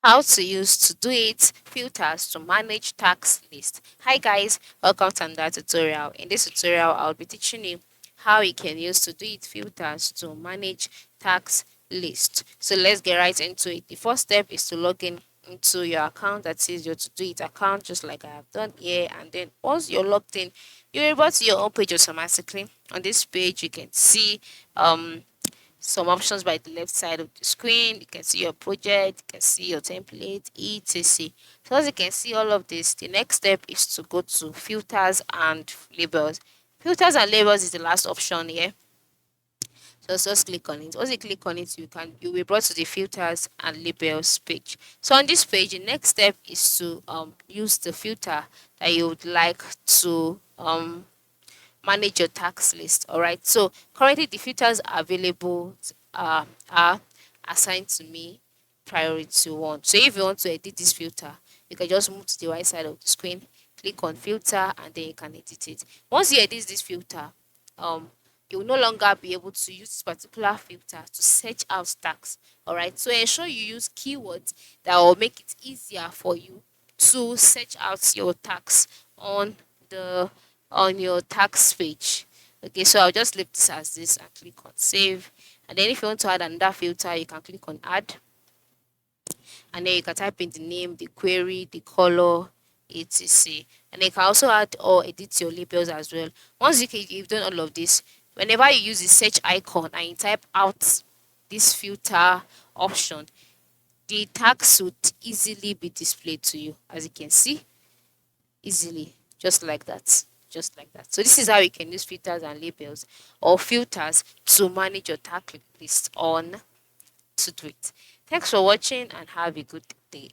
How to use Todoist filters to manage tax list. Hi guys, welcome to another tutorial. In this tutorial, I'll be teaching you how you can use Todoist filters to manage tax list. So let's get right into it. The first step is to log in into your account, that is your Todoist account, just like I have done here. And then once you're logged in, you're able to your home page automatically. On this page, you can see some options by the left side of the screen. You can see your project, you can see your template, etc. So as you can see all of this, the next step is to go to filters and labels. Filters and labels is the last option here. So just click on it. Once you click on it, you'll be brought to the filters and labels page. So on this page, the next step is to use the filter that you would like to manage your tax list. All right, so currently the filters available are assigned to me priority one. So if you want to edit this filter, you can just move to the right side of the screen, click on filter, and then you can edit it. Once you edit this filter, um you will no longer be able to use this particular filter to search out tax. All right, so ensure you use keywords that will make it easier for you to search out your tax on the on your tax page. Okay, so I'll just leave this as this and click on save. And then if you want to add another filter, you can click on add, and then you can type in the name, the query, the color, etc. And you can also add or edit your labels as well. Once you've done all of this, whenever you use the search icon and you type out this filter option, the tax would easily be displayed to you, as you can see, easily, just like that. So this is how you can use filters and labels or filters to manage your tax list on Todoist. Thanks for watching and have a good day.